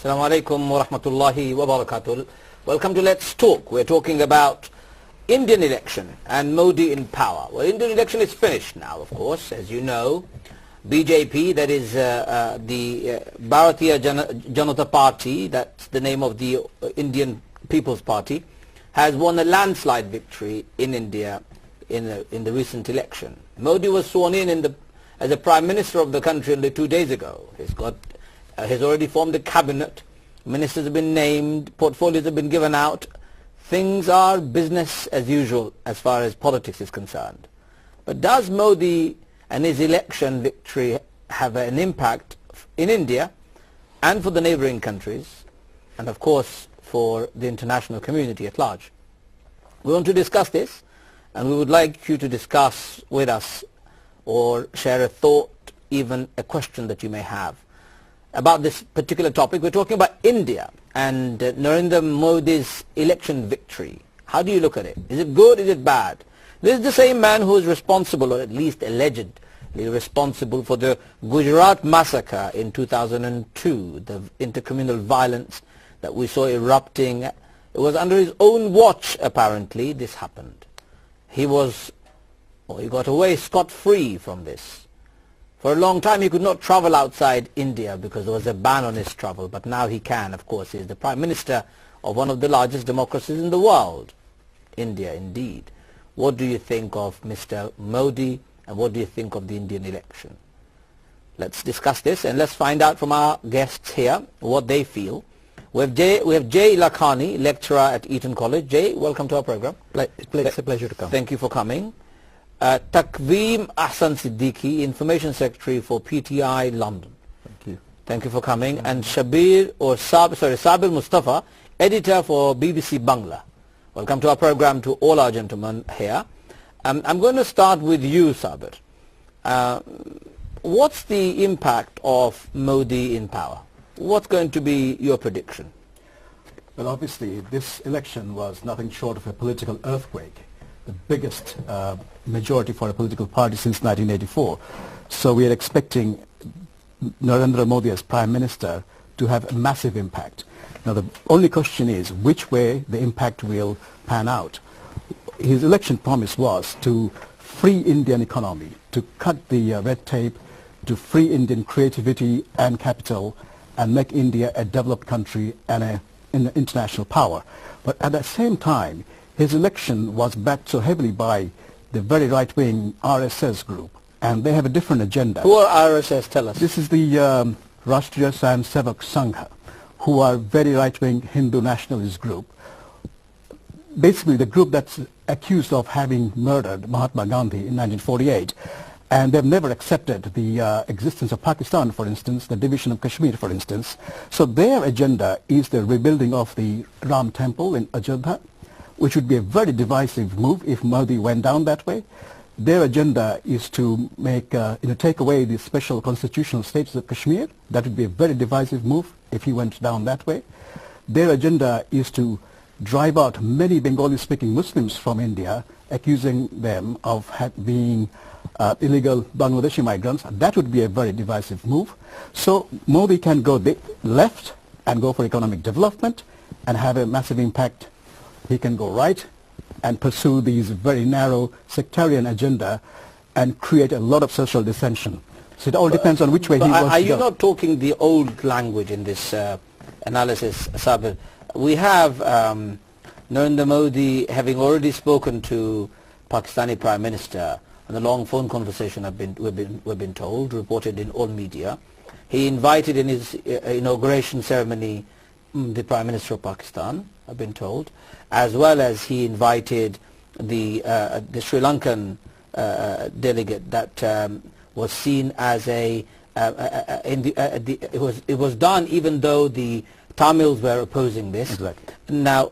Assalamu alaikum wa rahmatullahi wa barakatuh. Welcome to Let's Talk. We're talking about Indian election and Modi in power. Well, Indian election is finished now, of course, as you know. BJP, that is the Bharatiya Janata Party, that's the name of the Indian People's Party, has won a landslide victory in India in the recent election. Modi was sworn in as a Prime Minister of the country only 2 days ago. He's already formed a cabinet, ministers have been named, portfolios have been given out. Things are business as usual as far as politics is concerned. But does Modi and his election victory have an impact in India and for the neighboring countries and of course for the international community at large? We want to discuss this, and we would like you to discuss with us or share a thought, even a question that you may have about this particular topic. We're talking about India and Narendar Modi's election victory. How do you look at it? Is it good? Is it bad? This is the same man who is responsible, or at least allegedly responsible, for the Gujarat massacre in 2002, the intercommunal violence that we saw erupting. It was under his own watch, apparently, this happened. He got away scot-free from this. For a long time he could not travel outside India because there was a ban on his travel, but now he can. Of course, he is the Prime Minister of one of the largest democracies in the world, India indeed. What do you think of Mr. Modi, and what do you think of the Indian election? Let's discuss this, and let's find out from our guests here what they feel. We have Jay Lakhani, lecturer at Eton College. Jay, welcome to our program. It's a pleasure to come. Thank you for coming. Taqveem Ahsan Siddiqui, Information Secretary for PTI London. Thank you. Thank you for coming. And Sabir Mustafa, editor for BBC Bangla. Welcome to our program, to all our gentlemen here. I'm going to start with you, Sabir. What's the impact of Modi in power? What's going to be your prediction? Well, obviously, this election was nothing short of a political earthquake, the biggest majority for a political party since 1984. So we are expecting Narendra Modi as Prime Minister to have a massive impact. Now, the only question is which way the impact will pan out. His election promise was to free Indian economy, to cut the red tape, to free Indian creativity and capital, and make India a developed country and an international power. But at the same time, his election was backed so heavily by the very right-wing RSS group, and they have a different agenda. Who are RSS? Tell us. This is the Rashtriya Swayam Sevak Sangha, who are very right-wing Hindu nationalist group. Basically, the group that's accused of having murdered Mahatma Gandhi in 1948. And they've never accepted the existence of Pakistan, for instance, the division of Kashmir, for instance. So their agenda is the rebuilding of the Ram Temple in Ajodhya, which would be a very divisive move if Modi went down that way. Their agenda is to make, take away the special constitutional status of Kashmir. That would be a very divisive move if he went down that way. Their agenda is to drive out many Bengali-speaking Muslims from India, accusing them of being illegal Bangladeshi migrants. That would be a very divisive move. So Modi can go left and go for economic development and have a massive impact. He can go right and pursue these very narrow sectarian agenda and create a lot of social dissension. So it all depends on which way he wants to go. Are you not talking the old language in this analysis, Sabir? We have Narendra Modi having already spoken to Pakistani Prime Minister on a long phone conversation, we've been told, reported in all media. He invited in his inauguration ceremony the Prime Minister of Pakistan, I've been told, as well as he invited the Sri Lankan delegate that was seen as it was done even though the Tamils were opposing this. Exactly. Now,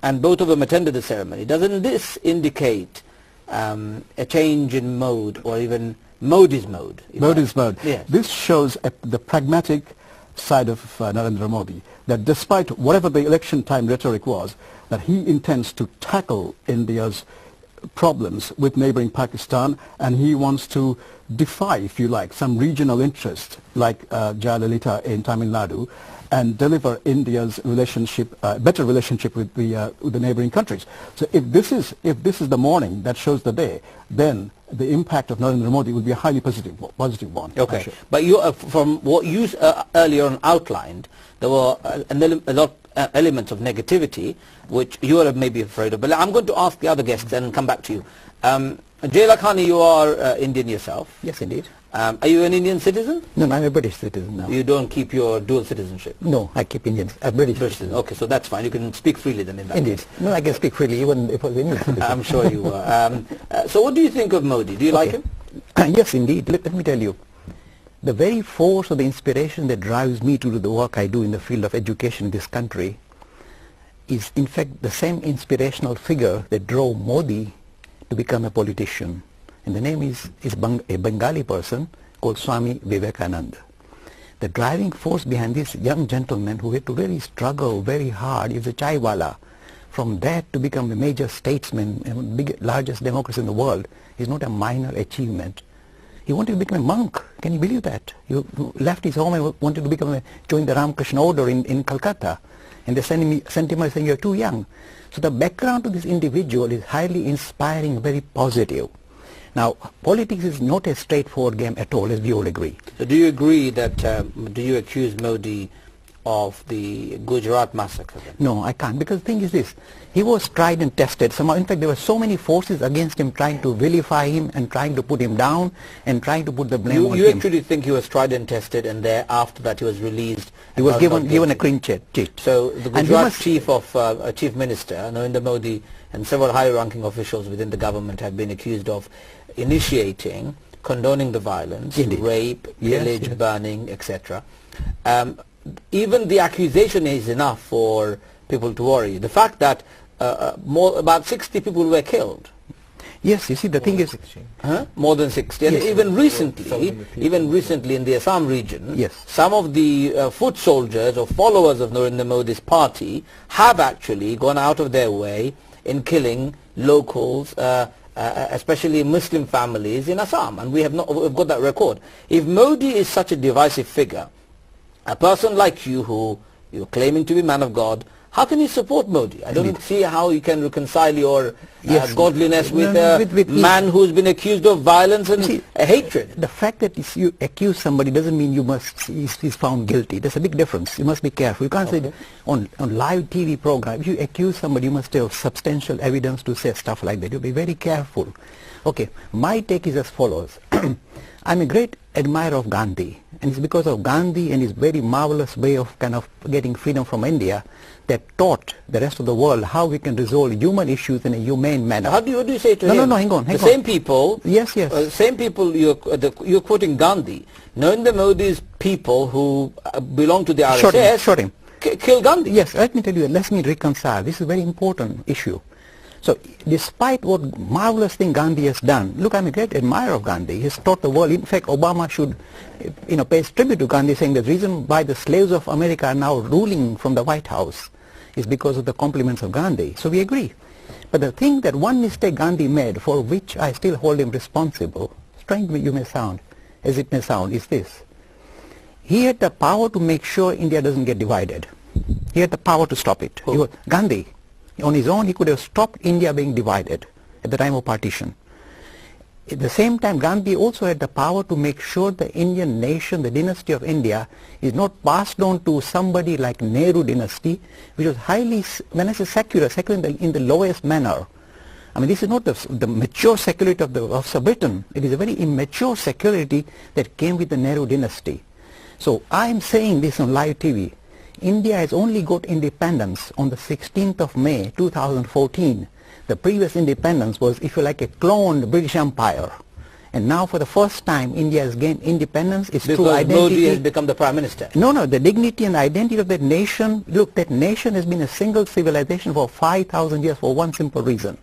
and both of them attended the ceremony. Doesn't this indicate a change in mode, or even Modi's mode? Modi's mode. Yes. This shows the pragmatic side of Narendra Modi, that despite whatever the election time rhetoric was, that he intends to tackle India's problems with neighboring Pakistan, and he wants to defy, if you like, some regional interest like Jayalalitha in Tamil Nadu, and deliver India's relationship, better relationship with the neighboring countries. So if this is the morning that shows the day, then the impact of Narendra Modi will be a highly positive one. Okay, but you, from what you earlier on outlined, there were a lot elements of negativity which you are maybe afraid of. But I'm going to ask the other guests and come back to you. Jay Lakhani, you are Indian yourself. Yes, indeed. Are you an Indian citizen? No, I'm a British citizen now. You don't keep your dual citizenship? No, I keep Indian, British citizen. Okay, so that's fine. You can speak freely then in that Indeed. case. No, I can speak freely even if I was Indian citizen. I'm sure you were. So what do you think of Modi? Do you like him? Yes, indeed. Let me tell you. The very force or the inspiration that drives me to do the work I do in the field of education in this country is in fact the same inspirational figure that drove Modi to become a politician. And the name is a Bengali person called Swami Vivekananda. The driving force behind this young gentleman who had to really struggle very hard is a chaiwala. From that to become a major statesman and largest democracy in the world is not a minor achievement. He wanted to become a monk. Can you believe that? He left his home and wanted to join the Ramakrishna order in Calcutta. And they sent him saying, you're too young. So the background to this individual is highly inspiring, very positive. Now, politics is not a straightforward game at all, as we all agree. So do you agree that, do you accuse Modi of the Gujarat massacre then? No, I can't, because the thing is this, he was tried and tested. Somehow, in fact, there were so many forces against him trying to vilify him and trying to put him down and trying to put the blame on him. You actually think he was tried and tested, and after that he was released? He was given a clean cheat. So the Gujarat Chief Minister, Narendra Modi, and several high-ranking officials within the government have been accused of initiating, condoning the violence, rape, pillage, burning, etc. Even the accusation is enough for people to worry. The fact that about 60 people were killed. Yes, you see, the thing is... More than 60. And even recently in the Assam region, some of the foot soldiers or followers of Narendra Modi's party have actually gone out of their way in killing locals, especially Muslim families in Assam, and we've got that record. If Modi is such a divisive figure, a person like you who you're claiming to be man of God, how can you support Modi? I don't see how you can reconcile your godliness with a man who's been accused of violence and hatred. The fact that you accuse somebody doesn't mean he's found guilty. There's a big difference. You must be careful. You can't say on live TV program, if you accuse somebody, you must have substantial evidence to say stuff like that. You'll be very careful. Okay, my take is as follows. I'm a great admirer of Gandhi, and it's because of Gandhi and his very marvelous way of kind of getting freedom from India that taught the rest of the world how we can resolve human issues in a humane manner. What do you say to him? No, hang on. Same people. Yes. Same people. You're quoting Gandhi. Narendra Modi's people who belong to the RSS shot him. Kill Gandhi. Yes, let me tell you. Let me reconcile. This is a very important issue. So, despite what marvelous thing Gandhi has done, look, I'm a great admirer of Gandhi. He's taught the world. In fact, Obama should, pay tribute to Gandhi, saying the reason why the slaves of America are now ruling from the White House is because of the compliments of Gandhi. So we agree. But the thing that one mistake Gandhi made, for which I still hold him responsible, strange as it may sound, is this. He had the power to make sure India doesn't get divided. He had the power to stop it. Gandhi. On his own, he could have stopped India being divided at the time of partition. At the same time, Gandhi also had the power to make sure the Indian nation, the dynasty of India, is not passed on to somebody like Nehru dynasty, which was highly, when I say secular in the lowest manner. I mean, this is not the mature secularity of Sir Britain. It is a very immature secularity that came with the Nehru dynasty. So I am saying this on live TV. India has only got independence on the 16th of May 2014. The previous independence was, if you like, a cloned British Empire. And now for the first time India has gained independence. It's through identity. Modi has become the Prime Minister. No, the dignity and identity of that nation. Look, that nation has been a single civilization for 5,000 years for one simple reason.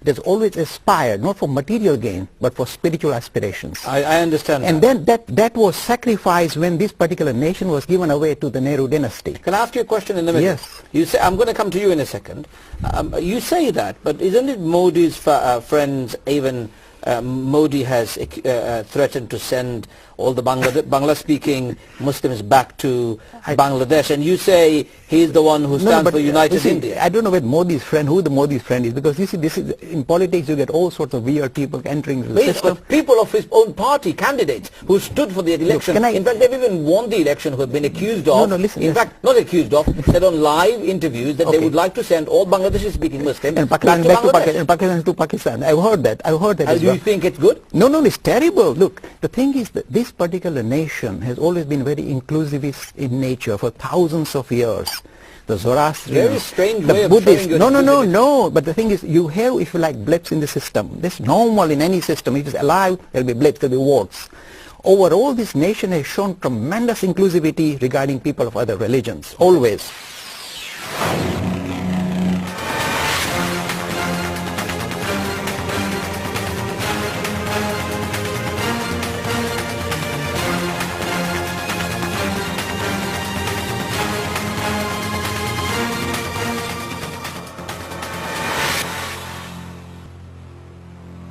it has always aspired not for material gain but for spiritual aspirations. I understand. And then that was sacrificed when this particular nation was given away to the Nehru dynasty. Can I ask you a question in the middle? Yes. You say, I'm going to come to you in a second. You say that, but isn't it Modi's friends, even Modi has threatened to send all the Bangla-speaking Muslims back to Bangladesh, and you say he's the one who stands for United India. I don't know who the Modi's friend is, because you see, this is in politics. You get all sorts of weird people entering the system. But people of his own party, candidates who stood for the election. Look, in fact, they've even won the election, who have been accused of. In fact, not accused of. Said on live interviews that they would like to send all Bangladeshi-speaking Muslims back to Bangladesh. And Pakistan to Pakistan. I've heard that. Do you think it's good? No, it's terrible. Look, the thing is that this particular nation has always been very inclusivist in nature for thousands of years. The Zoroastrians, very strange the way of Buddhists. No. But the thing is, you have, if you like, blips in the system. This is normal in any system. If it's alive, there'll be blips, there'll be warts. Overall, this nation has shown tremendous inclusivity regarding people of other religions, always.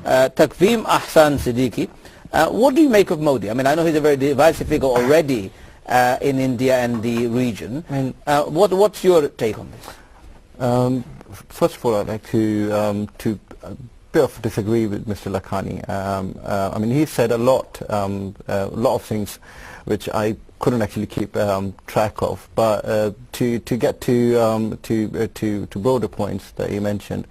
Taqveem Ahsan Siddiqui, what do you make of Modi? I mean, I know he's a very divisive figure already in India and the region. What's your take on this? First of all, I'd like to bit of disagree with Mr. Lakhani. I mean, he said a lot of things which I couldn't actually keep track of. But to get to broader points that he mentioned,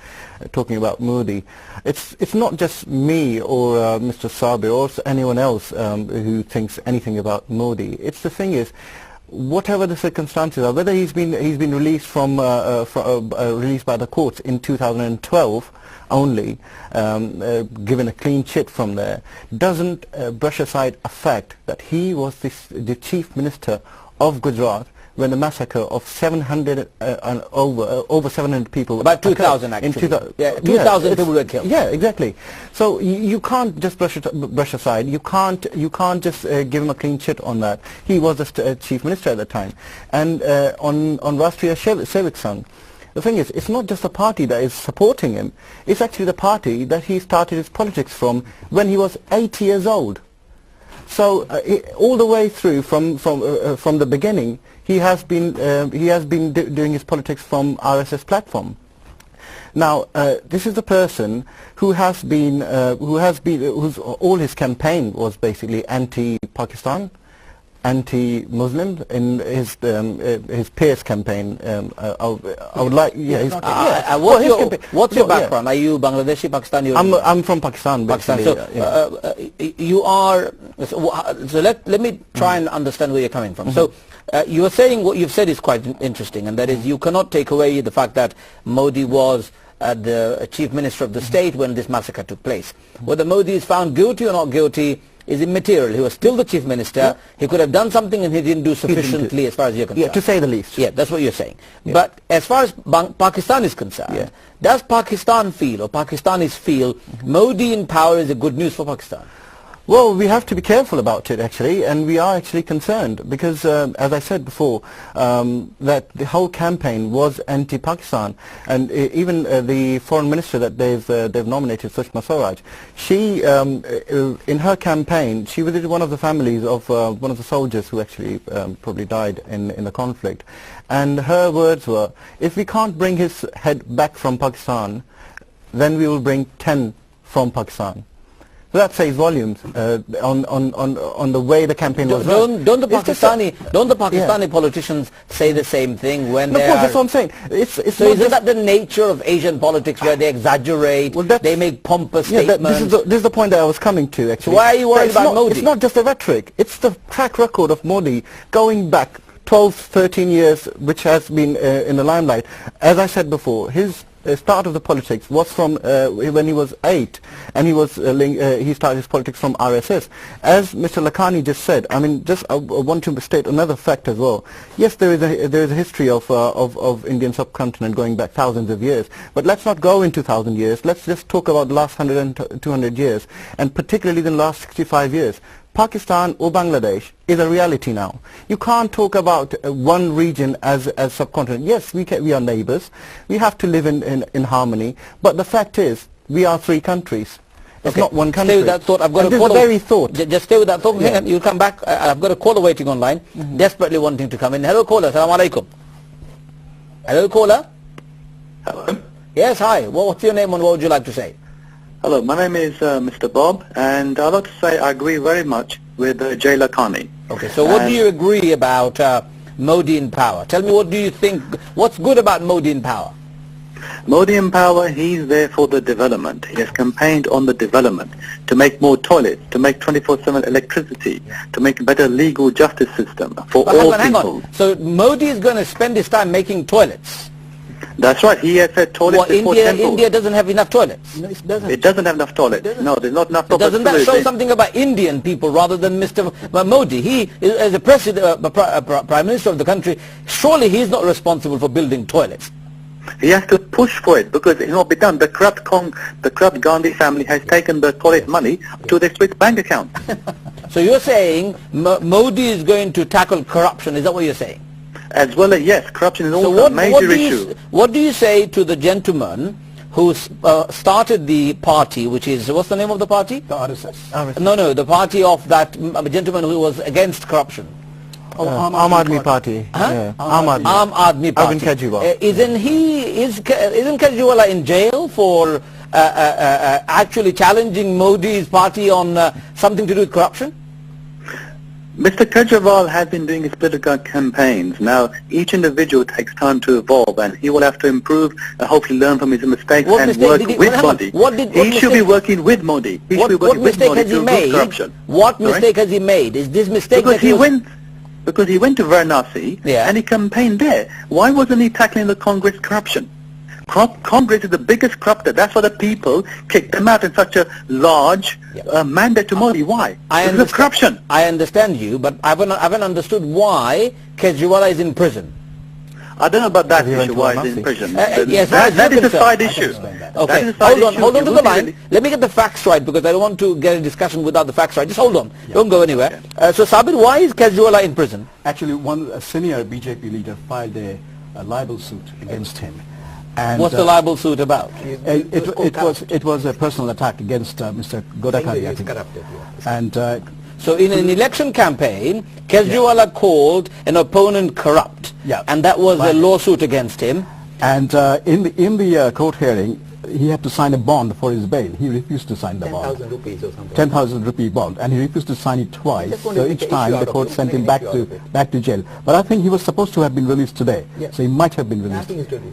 talking about Modi, it's not just me or Mr. Sabir or anyone else who thinks anything about Modi. It's the thing is, whatever the circumstances are, whether he's been released from released by the courts in 2012 only, given a clean chit from there, doesn't brush aside a fact that he was the chief minister of Gujarat when the massacre of 700 and over 700 people, about 2,000 actually, 2,000 people were killed. Yeah, exactly. So you can't just brush aside. You can't just give him a clean chit on that. He was the chief minister at the time. And on Rashtriya Sevak Sangh, the thing is, it's not just the party that is supporting him. It's actually the party that he started his politics from when he was 8 years old. So all the way through from the beginning, he has been doing his politics from RSS platform. Now, this is the person whose all his campaign was basically anti-Pakistan, anti-Muslim in his peers campaign. I would like, what's your background? Are you Bangladeshi, Pakistani? I'm from Pakistan. Pakistan. So you are. So let me try and understand where you're coming from. So you are saying what you've said is quite interesting, and that is you cannot take away the fact that Modi was the chief minister of the state when this massacre took place. Whether Modi is found guilty or not guilty is immaterial. He was still the chief minister. Yeah. He could have done something and he didn't do sufficiently as far as you're concerned. Yeah, to say the least. Yeah, that's what you're saying. Yeah. But as far as Pakistan is concerned, does Pakistan feel, or Pakistanis feel, Modi in power is a good news for Pakistan? Well, we have to be careful about it actually, and we are actually concerned because, as I said before, that the whole campaign was anti-Pakistan, and even the foreign minister that they've nominated, Sushma Swaraj, she in her campaign she visited one of the families of one of the soldiers who actually probably died in the conflict, and her words were, "If we can't bring his head back from Pakistan, then we will bring 10 from Pakistan." So that says volumes on the way the campaign was run. Don't the Pakistani politicians say the same thing when they are? Of course, that's what I'm saying. So isn't that the nature of Asian politics, where they exaggerate, they make pompous statements? This is the point that I was coming to actually. So why are you worried about Modi? It's not just the rhetoric. It's the track record of Modi going back 12, 13 years, which has been in the limelight. As I said before, his start of the politics was from when he was 8, and he started his politics from RSS. As Mr. Lakhani just said, I mean, I want to state another fact as well. Yes, there is a history of Indian subcontinent going back thousands of years, but let's not go into 1,000 years. Let's just talk about the last 100 and 200 years, and particularly the last 65 years. Pakistan or Bangladesh is a reality now. You can't talk about one region as subcontinent. Yes, we are neighbors. We have to live in harmony. But the fact is, we are 3 countries. It's not one country. Stay with that thought. I've got a caller. Very thought. Just stay with that thought. Yeah. You'll come back. I've got a caller waiting online, desperately wanting to come in. Hello, caller. Assalamu alaikum. Hello, caller. Hello. Yes, hi. What's your name and what would you like to say? Hello, my name is Mr. Bob, and I'd like to say I agree very much with Jay Lakhani. Okay, so what do you agree about Modi in power? Tell me, what do you think, what's good about Modi in power? Modi in power, he's there for the development. He has campaigned on the development, to make more toilets, to make 24/7 electricity, to make a better legal justice system for all people. Hang on. So Modi is going to spend his time making toilets? That's right. He has said toilets before temples. India doesn't have enough toilets. No, it doesn't have enough toilets. No, there's not enough toilets. Doesn't that show something about Indian people rather than Mr. Modi? He, as a president, prime minister of the country, surely he's not responsible for building toilets. He has to push for it because it will be done. The corrupt Gandhi family has taken the toilet money to their Swiss bank account. So you're saying Modi is going to tackle corruption? Is that what you're saying? As well as, yes, corruption is also a major issue. What do you say to the gentleman who started the party, which is, what's the name of the party? The RSS. No, the party of that gentleman who was against corruption. Aam Aadmi Party. Huh? Yeah. Aam Aadmi Party. Arvind Kejriwal. Isn't Kejriwal in jail for actually challenging Modi's party on something to do with corruption? Mr. Kejriwal has been doing his political campaigns. Now, each individual takes time to evolve, and he will have to improve and hopefully learn from his mistakes and work with Modi. He should be working with Modi. He should be working with Modi to remove corruption. What mistake has he made? Is this mistake because he went to Varanasi and he campaigned there. Why wasn't he tackling the Congress corruption? Congress is the biggest corrupter. That's why the people kicked them out in such a large mandate to Modi. Why? Because of corruption. I understand you, but I haven't understood why Kejriwal is in prison. I don't know about that issue, why he's in prison. Yes, that is a side issue. Okay, hold on to the line. Let me get the facts right, because I don't want to get a discussion without the facts right. Just hold on. Don't go anywhere. So Sabir, why is Kejriwal in prison? Actually, a senior BJP leader filed a libel suit against him. And what's the libel suit about? It was a personal attack against Mr. Godakari, I think. And so in an election campaign, Kejriwal called an opponent corrupt, and that was a lawsuit against him. And in the court hearing, he had to sign a bond for his bail. He refused to sign the bond. 10,000 rupees or something. 10,000 rupee bond, and he refused to sign it twice. So each time the court sent him back to jail. But I think he was supposed to have been released today. So he might have been released.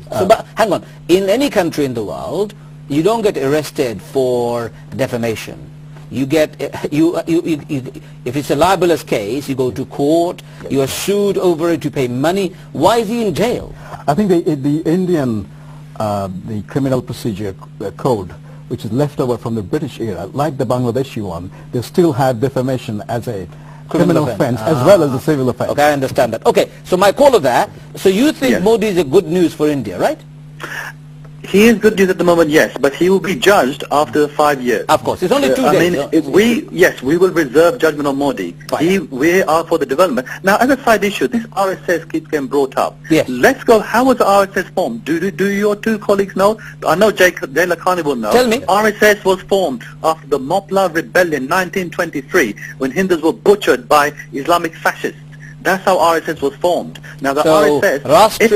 But hang on, in any country in the world, you don't get arrested for defamation. You get if it's a libelous case, you go to court. You are sued over it. You pay money. Why is he in jail? I think the Indian the criminal procedure code, which is left over from the British era, like the Bangladeshi one, they still have defamation as a criminal offense as well as a civil offense. Okay, I understand that. Okay, so my caller there, so you think Modi is a good news for India, right? He is good news at the moment, yes, but he will be judged after 5 years. Of course, it's only 2 days. We will reserve judgment on Modi. We are for the development. Now, as a side issue, this RSS keeps getting brought up. Yes. Let's go. How was the RSS formed? Do your 2 colleagues know? I know Jay Lakhani will know. Tell me. RSS was formed after the Mopla Rebellion, 1923, when Hindus were butchered by Islamic fascists. That's how RSS was formed. Now the RSS, if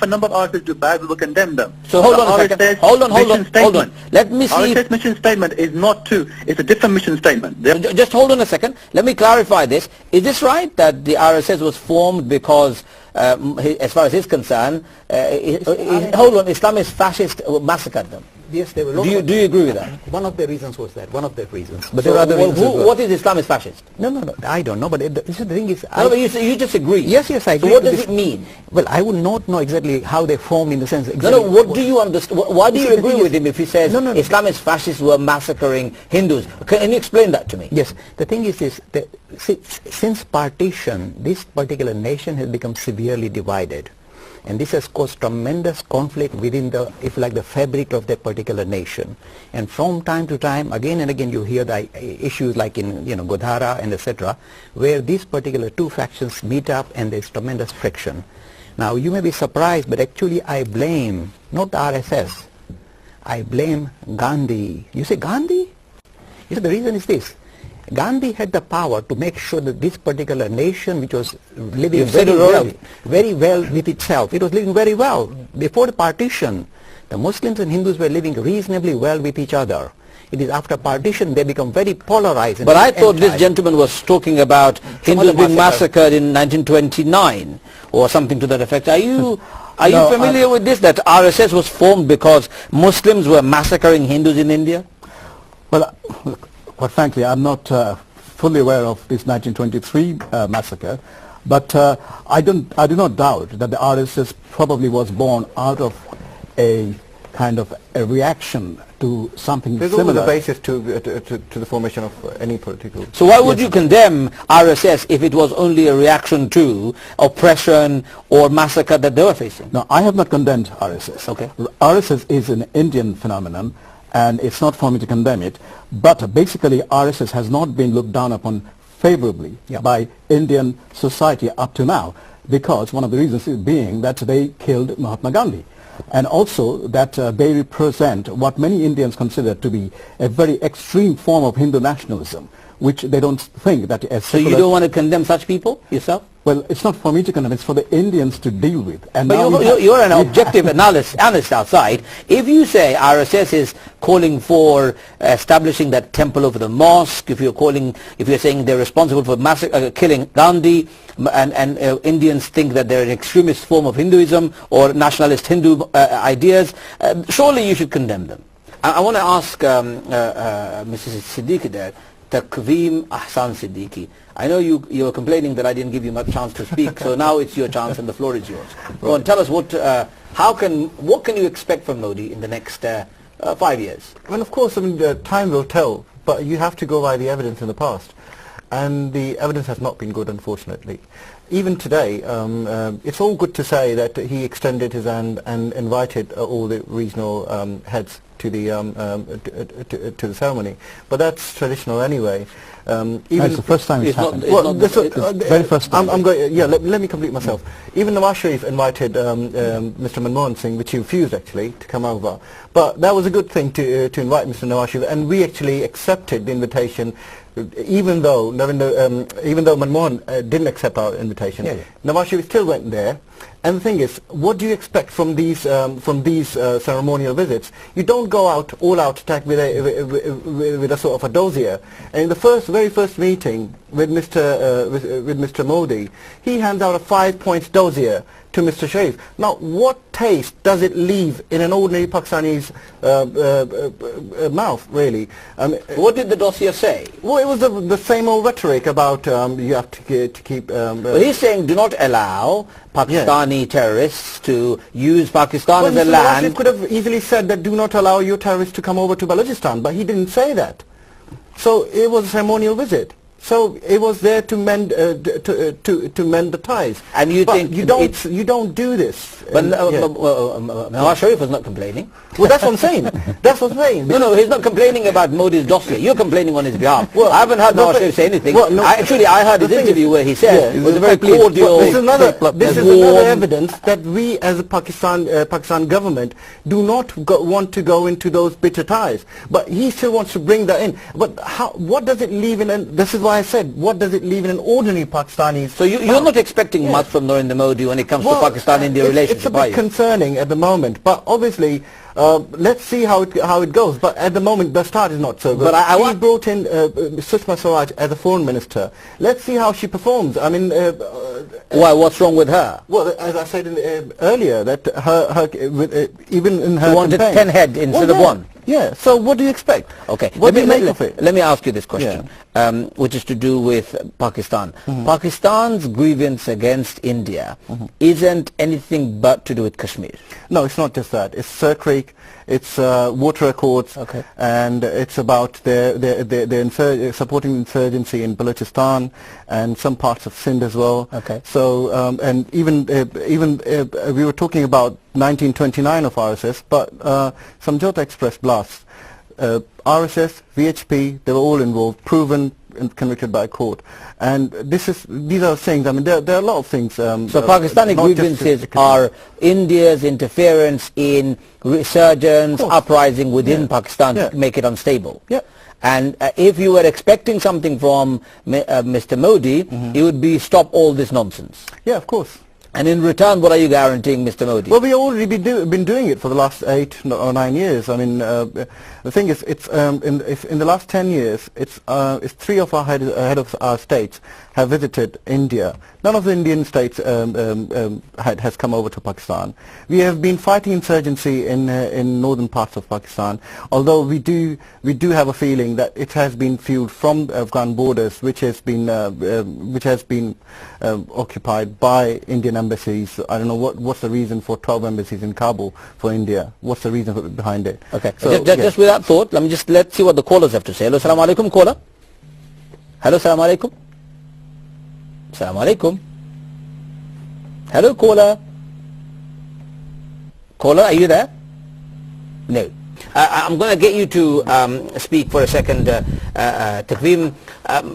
a number of RSS do bad, we will condemn them. So hold on a second. Hold on. Let me see. RSS mission statement is not it's a different mission statement. Just hold on a second. Let me clarify this. Is this right that the RSS was formed because, as far as he's concerned, hold on, Islamist fascists massacred them? Yes, there were. Do you agree with that? One of the reasons was that. One of the reasons. But there are other reasons. What is Islamist fascist? No. I don't know. But the thing is, but you just agree. Yes, I agree. So what does it mean? Well, I would not know exactly how they formed in the sense. Exactly No. What do you understand? Why do you agree with him if he says Islamist fascists were massacring Hindus? Can you explain that to me? Yes. The thing is that since partition, this particular nation has become severely divided. And this has caused tremendous conflict within the, if you like, the fabric of that particular nation. And from time to time, again and again, you hear the issues like in, Godhara and etc., where these particular two factions meet up and there's tremendous friction. Now, you may be surprised, but actually I blame not the RSS. I blame Gandhi. You say Gandhi? You see, the reason is this. Gandhi had the power to make sure that this particular nation, which was living very well with itself, it was living very well. Before the partition, the Muslims and Hindus were living reasonably well with each other. It is after partition they become very polarized. But I thought this gentleman was talking about Hindus being massacred in 1929 or something to that effect. Are you familiar with this, that RSS was formed because Muslims were massacring Hindus in India? Well, quite frankly, I'm not fully aware of this 1923 massacre, but I do not doubt that the RSS probably was born out of a kind of a reaction to something There's similar. There's always a basis to the formation of any political... So why would you condemn RSS if it was only a reaction to oppression or massacre that they were facing? No, I have not condemned RSS. Okay. RSS is an Indian phenomenon, and it's not for me to condemn it, but basically RSS has not been looked down upon favorably by Indian society up to now, because one of the reasons is being that they killed Mahatma Gandhi, and also that they represent what many Indians consider to be a very extreme form of Hindu nationalism, which they don't think that as... So you don't want to condemn such people yourself? Well, it's not for me to condemn, it's for the Indians to deal with. And but you're an objective analyst outside. If you say RSS is calling for establishing that temple over the mosque, if you're saying they're responsible for killing Gandhi, and Indians think that they're an extremist form of Hinduism or nationalist Hindu ideas, surely you should condemn them. I want to ask Mrs. Siddiqui there, Taqveem Ahsan Siddiqui. I know you were complaining that I didn't give you much chance to speak, so now it's your chance and the floor is yours. Go on, tell us what can you expect from Modi in the next 5 years? Well, of course, I mean, time will tell, but you have to go by the evidence in the past. And the evidence has not been good, unfortunately. Even today, it's all good to say that he extended his hand and invited all the regional heads to the ceremony, but that's traditional anyway. It's the first time it's happened. Very first time. Let me complete myself. Even Nawaz Sharif invited Mr. Manmohan Singh, which he refused actually to come over. But that was a good thing to invite Mr. Nawaz Sharif, and we actually accepted the invitation. Even though Manmohan didn't accept our invitation, Nawaz Sharif still went there. And the thing is, what do you expect from these ceremonial visits? You don't go out all out attack with a sort of a dossier. And in the very first meeting with Mr. Modi, he hands out a 5-point dossier to Mr. Sharif. Now, what taste does it leave in an ordinary Pakistani's mouth, really? What did the dossier say? Well, it was the same old rhetoric about you have to keep... But he's saying do not allow Pakistani terrorists to use Pakistan as a land... He could have easily said that do not allow your terrorists to come over to Balochistan, but he didn't say that. So it was a ceremonial visit. So it was there to mend to mend the ties. And you think you don't do this? But Nawaz Sharif was not complaining. Well, that's what I'm saying. That's what I'm saying. No, he's not complaining about Modi's dossier. You're complaining on his behalf. Well, I haven't heard Nawaz Sharif say anything. Well, no, I heard his interview where he said it was a very cordial. This is another evidence that we, as a Pakistan government, do not want to go into those bitter ties. But he still wants to bring that in. But what does it leave in? This is why I said, what does it leave in an ordinary Pakistani? So you're not expecting much from Narendar Modi when it comes to Pakistan-India relationship, it's a bit concerning at the moment, but obviously let's see how it goes. But at the moment the start is not so good. But he brought in Sushma Swaraj as a foreign minister. Let's see how she performs. I mean, Why? What's wrong with her? Well, as I said earlier, that even in her she wanted campaign, 10 heads instead of 1. Yeah. So what do you expect? Okay. What do you make of it? Let me ask you this question, which is to do with Pakistan. Pakistan's grievance against India isn't anything but to do with Kashmir. No, it's not just that. It's Sir Creek, it's water accords, and it's about their supporting insurgency in Balochistan and some parts of Sindh as well. Okay. So and even we were talking about 1929 of RSS, but Samjhauta Express blasts, RSS, VHP, they were all involved, proven and convicted by court. And these are things, I mean, there are a lot of things. So Pakistani grievances are India's interference in resurgence, uprising within Pakistan to make it unstable. Yeah. And if you were expecting something from Mr. Modi, it would be stop all this nonsense. Yeah, of course. And in return, what are you guaranteeing, Mr. Modi? Well, we've already been doing it for the last 8 or 9 years. I mean, the thing is, it's in the last 10 years, it's 3 of our head of our states have visited India. None of the Indian states has come over to Pakistan. We have been fighting insurgency in northern parts of Pakistan, although we do have a feeling that it has been fueled from Afghan borders, which has been occupied by Indian embassies. I don't know what's the reason for 12 embassies in Kabul for India. What's the reason behind it? Okay. So just with that thought, let's see what the callers have to say. Hello, assalamu alaikum, caller. Hello, assalamu alaikum. Assalamu alaikum. Hello, caller. Caller, are you there? No. I'm going to get you to speak for a second, Taqveem.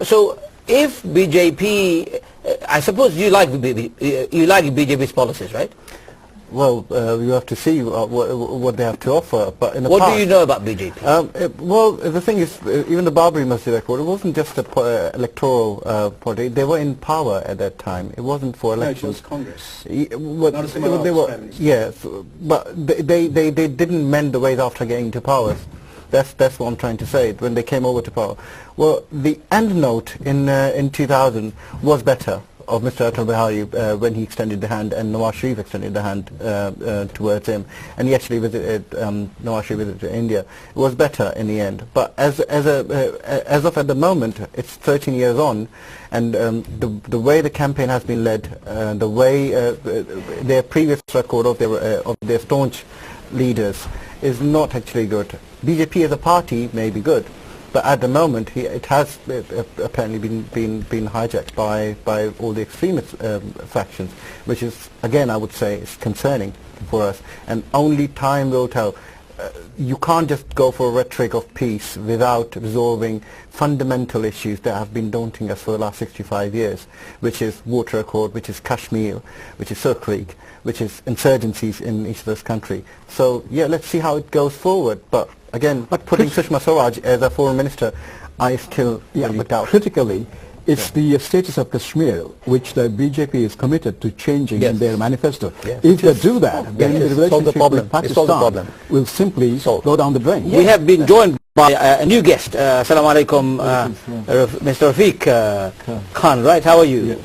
So, if BJP, I suppose you like BJP's policies, right? Well, you have to see what they have to offer. But in the what past, do you know about BJP? Well, the thing is, even the Babri Masjid Accord, it wasn't just an electoral party. They were in power at that time. It wasn't for elections. No, it was Congress. Yes, but they didn't mend the ways after getting to power. That's what I'm trying to say. When they came over to power, well, the end note in 2000 was better. Of Mr. Atal Bihari when he extended the hand and Nawaz Sharif extended the hand towards him, and he actually visited Nawaz Sharif visited India. It was better in the end, but as of at the moment, it's 13 years on, and the way the campaign has been led, the way their previous record of their staunch leaders is not actually good. BJP as a party may be good, but at the moment, it has apparently been hijacked by all the extremist factions, which is, again, I would say, is concerning for us. And only time will tell. You can't just go for a rhetoric of peace without resolving fundamental issues that have been daunting us for the last 65 years, which is water accord, which is Kashmir, which is Sir Creek, which is insurgencies in each of those countries. So, yeah, let's see how it goes forward. But again, putting Sushma Swaraj as a foreign minister, I still doubt. Critically, it's the status of Kashmir which the BJP is committed to changing in their manifesto. If they do that, then the relationship with Pakistan will simply go down the drain. We have been joined by a new guest. Assalamu alaikum, Mr. Rafiq Khan, right? How are you?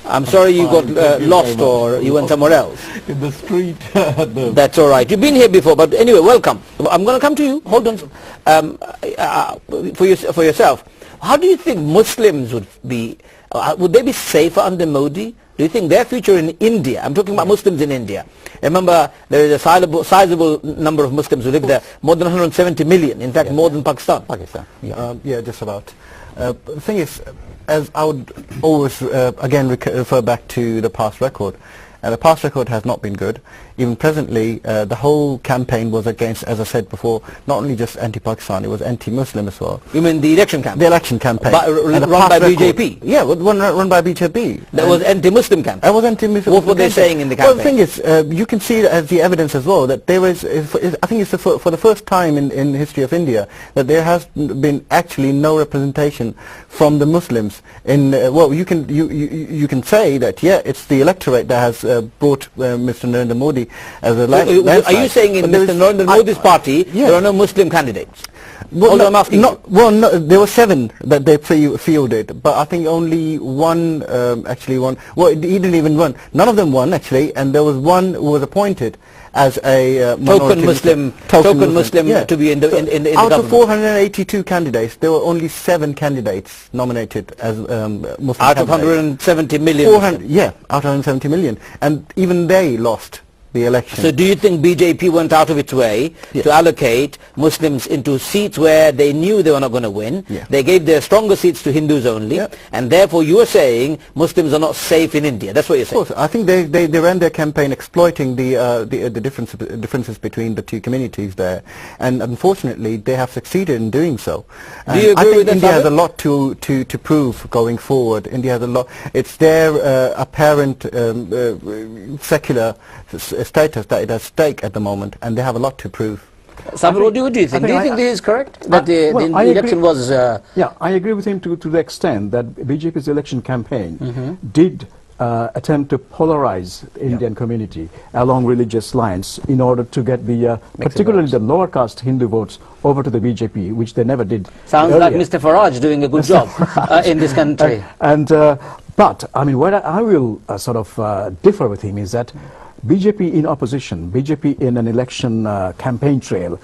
I'm sorry you got lost or you went somewhere else. In the street. That's all right. You've been here before, but anyway, welcome. I'm going to come to you. Hold on. For yourself. How do you think Muslims would they be safer under Modi? Do you think their future in India, I'm talking about Muslims in India. Remember, there is a sizable number of Muslims who live there, more than 170 million, in fact, more than Pakistan. Yeah, just about. The thing is, as I would always, again, refer back to the past record, the past record has not been good. Even presently, the whole campaign was against, as I said before, not only just anti-Pakistan, it was anti-Muslim as well. You mean the election campaign? The election campaign. Run by BJP? Yeah, run by BJP. That was anti-Muslim campaign? That was anti-Muslim. What were they saying in the campaign? Well, the thing is, you can see as the evidence as well, that there is, I think it's for the first time in history of India, that there has been actually no representation from the Muslims in, well, you can say that, yeah, it's the electorate that has brought Mr. Narendar Modi as a landslide. Are you saying in Mr. Narendar Modi's party there are no Muslim candidates? Well, I'm asking you. Well, no, there were 7 that they fielded, but I think only one actually won. Well, he didn't even win. None of them won actually, and there was one who was appointed as a token Muslim yeah. to be in the government. Out of 482 candidates, there were only 7 candidates nominated as Muslim out of 170 million. 400, yeah, out of 170 million, and even they lost the election. So do you think BJP went out of its way to allocate Muslims into seats where they knew they were not going to win? Yeah. They gave their stronger seats to Hindus only, and therefore you are saying Muslims are not safe in India. That's what you're saying. Of course, I think they ran their campaign exploiting the differences between the two communities there, and unfortunately they have succeeded in doing so. Do you agree I think with that, India has a lot to prove going forward. India has a lot. It's their apparent secular status that it has stake at the moment, and they have a lot to prove. Sabir, what do you think? Do you think this is correct? That the election was... yeah, I agree with him to the extent that BJP's election campaign did attempt to polarize the Indian community along religious lines in order to get the particularly the lower caste Hindu votes over to the BJP, which they never did. Sounds like Mr. Farage doing a good job in this country. But I mean, what I will sort of differ with him is that BJP in opposition, BJP in an election campaign trail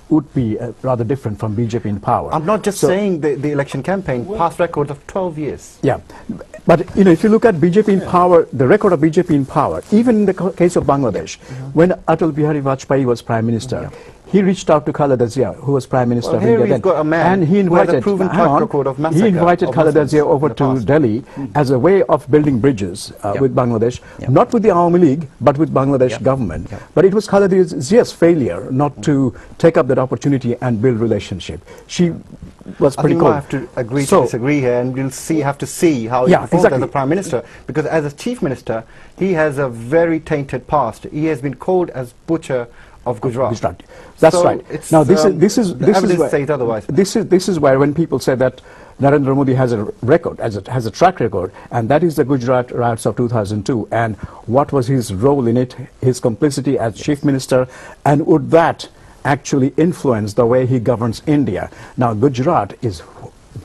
would be rather different from BJP in power. I'm not just saying the election campaign, past records of 12 years. Yeah, but you know, if you look at BJP in power, the record of BJP in power, even in the case of Bangladesh, when Atal Bihari Vajpayee was Prime Minister, he reached out to Khaleda Zia, who was Prime Minister of India then, got a man and he invited, Khaleda Zia over to Delhi as a way of building bridges with Bangladesh, not with the Awami League, but with Bangladesh government. But it was Khaleda Zia's failure not to take up that opportunity and build relationship. She was pretty cold. I have to agree to disagree here, and we'll have to see how he performed as a Prime Minister, because as a Chief Minister, he has a very tainted past. He has been called as butcher of Gujarat. That's right. Now this is where when people say that Narendra Modi has a record, has a track record, and that is the Gujarat riots of 2002, and what was his role in it, his complicity as Chief Minister, and would that actually influence the way he governs India? Now Gujarat is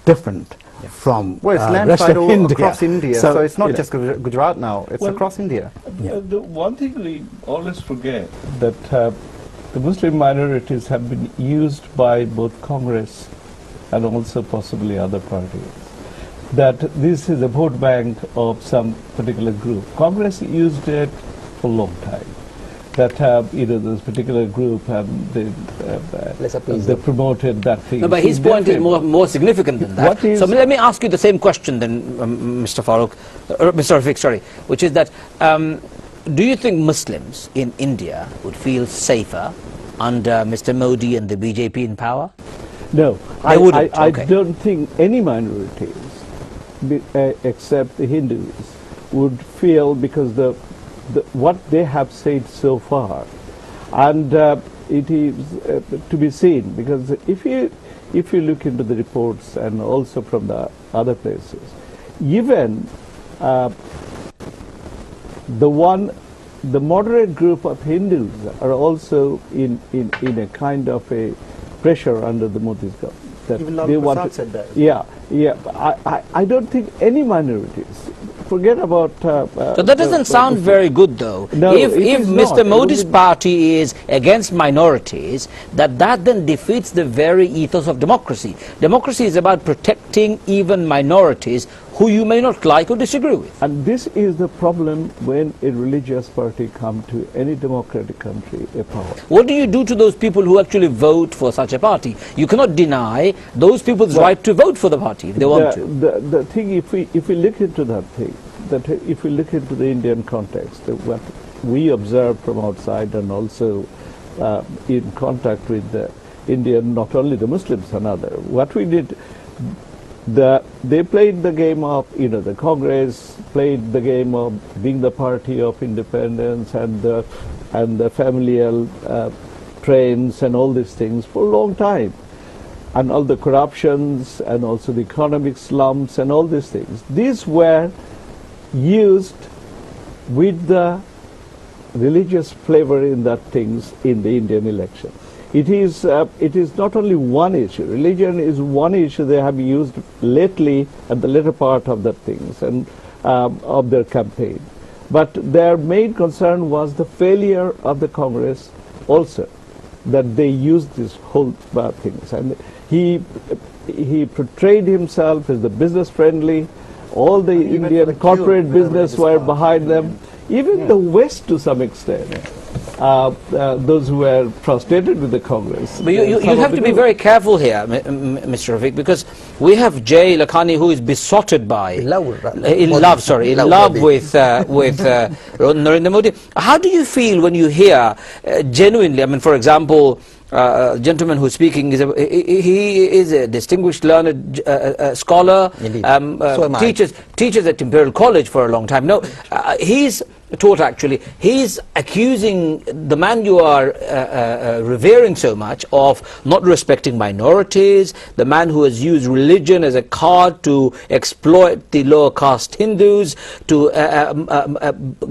different from it's landslide across India, so it's not just Gujarat now, it's across India. The one thing we always forget, that the Muslim minorities have been used by both Congress and also possibly other parties. That this is a vote bank of some particular group. Congress used it for a long time. That this particular group and they promoted that thing. No, but his point is more significant than that. So let me ask you the same question then, Mr. Farooq, Mr. Rafiq, sorry, which is that do you think Muslims in India would feel safer under Mr. Modi and the BJP in power? No, I don't think any minorities, except the Hindus, would feel, because what they have said so far, and it is to be seen, because if you look into the reports and also from the other places, even the moderate group of Hindus are also in a kind of a pressure under the Modi's government. That even they want said that. I don't think any minorities. Forget about... so that doesn't sound very good, though. No, if Mr. Modi's party is against minorities, that then defeats the very ethos of democracy. Democracy is about protecting even minorities who you may not like or disagree with. And this is the problem when a religious party comes to any democratic country a power. What do you do to those people who actually vote for such a party? You cannot deny those people's right to vote for the party if they want to. The thing, if we look into that thing, that if we look into the Indian context, what we observe from outside and also in contact with the Indian, not only the Muslims and other, what we did, they played the game of, the Congress played the game of being the party of independence and the familial trains and all these things for a long time, and all the corruptions and also the economic slumps and all these things. These were used with the religious flavor in that things in the Indian election. it is not only one issue. Religion is one issue they have used lately at the later part of the things and of their campaign. But their main concern was the failure of the Congress also, that they used this whole things. And he portrayed himself as the business friendly. All the Indian corporate business were behind them. Even the West to some extent. Those who were frustrated with the Congress. But you have to be very careful here, Mr. Rafiq, because we have Jay Lakhani, who is besotted by in love with Narendra Modi. How do you feel when you hear genuinely? I mean, for example, gentleman who's speaking he is a distinguished learned scholar, teaches at Imperial College for a long time. No, he's accusing the man you are revering so much of not respecting minorities, the man who has used religion as a card to exploit the lower caste Hindus to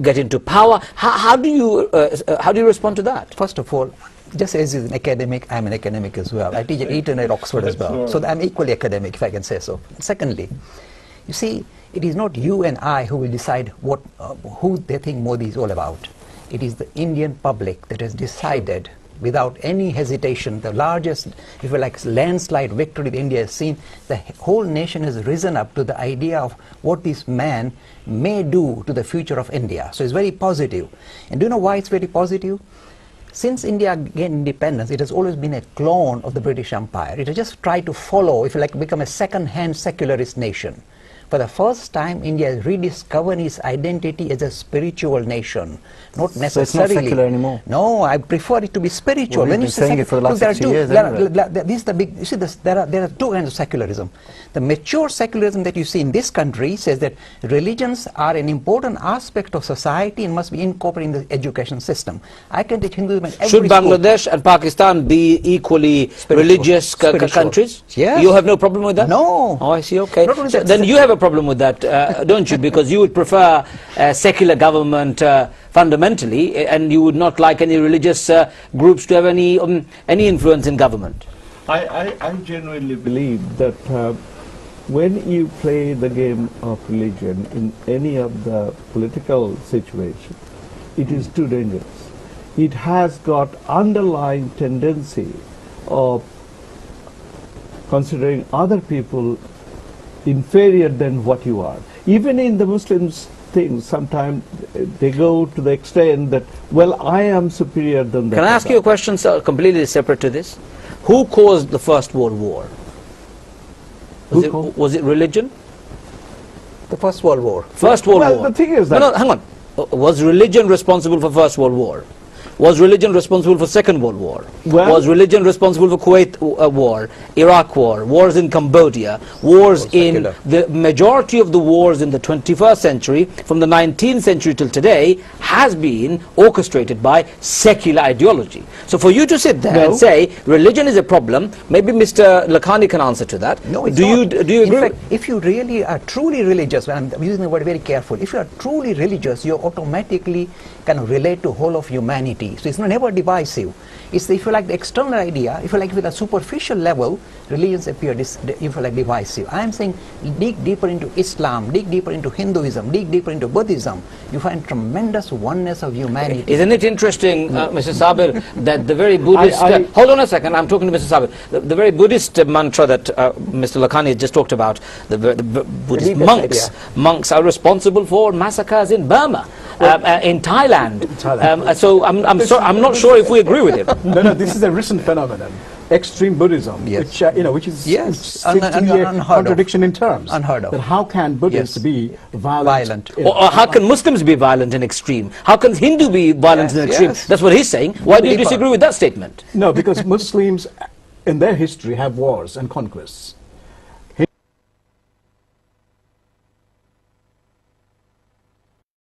get into power. How do you respond to that? First of all, just as he's an academic, I'm an academic as well. I teach at Eton and Oxford as well. So I'm equally academic, if I can say so. Secondly, you see, it is not you and I who will decide who they think Modi is all about. It is the Indian public that has decided without any hesitation, the largest, if you like, landslide victory that India has seen. The whole nation has risen up to the idea of what this man may do to the future of India. So it's very positive. And do you know why it's very positive? Since India gained independence, it has always been a clone of the British Empire. It has just tried to follow, if you like, become a second-hand secularist nation. For the first time, India has rediscovered its identity as a spiritual nation, not necessarily. So it's not secular anymore. No, I prefer it to be spiritual. Well, we've been saying it for the last 60 years. This is the big. You see, there are two kinds of secularism. The mature secularism that you see in this country says that religions are an important aspect of society and must be incorporated in the education system. I can teach Hinduism in every Should Bangladesh and Pakistan be equally religious countries? Yes. You have no problem with that? No. Oh, I see. Okay. So then you have a problem with that, don't you? Because you would prefer secular government fundamentally, and you would not like any religious groups to have any influence in government. I genuinely believe that when you play the game of religion in any of the political situation, it is too dangerous. It has got underlying tendency of considering other people inferior than what you are. Even in the Muslims things, sometimes they go to the extent that, well, I am superior than that. Can I ask you a question completely separate to this? Who caused the First World War? Was it religion? The First World War. Well, the thing is that... No, hang on. Was religion responsible for First World War? Was religion responsible for Second World War? Was religion responsible for Kuwait war, Iraq war, wars in Cambodia, wars in the majority of the wars in the 21st century, from the 19th century till today, has been orchestrated by secular ideology. So for you to sit there and say religion is a problem, maybe Mr. Lakhani can answer to that. No, it's do you not. agree? In fact, if you really are truly religious, and I'm using the word very carefully, if you are truly religious, you automatically can relate to whole of humanity. So it's never divisive. It's, if you like, the external idea. If you like, with a superficial level, religions appear if you like, divisive. I am saying dig deeper into Islam, dig deeper into Hinduism, dig deeper into Buddhism. You find tremendous oneness of humanity. Isn't it interesting, Mr. Sabir, that the very Buddhist... hold on a second, I'm talking to Mr. Sabir. The very Buddhist mantra that Mr. Lakhani just talked about, the Buddhist monks are responsible for massacres in Burma, in Thailand. So I'm not sure if we agree with him. No, this is a recent phenomenon. Extreme Buddhism, which is a contradiction in terms. Unheard of. That how can Buddhists be violent? Or how can Muslims be violent and extreme? How can Hindu be violent and extreme? That's what he's saying. Why do you disagree with that statement? No, because Muslims in their history have wars and conquests.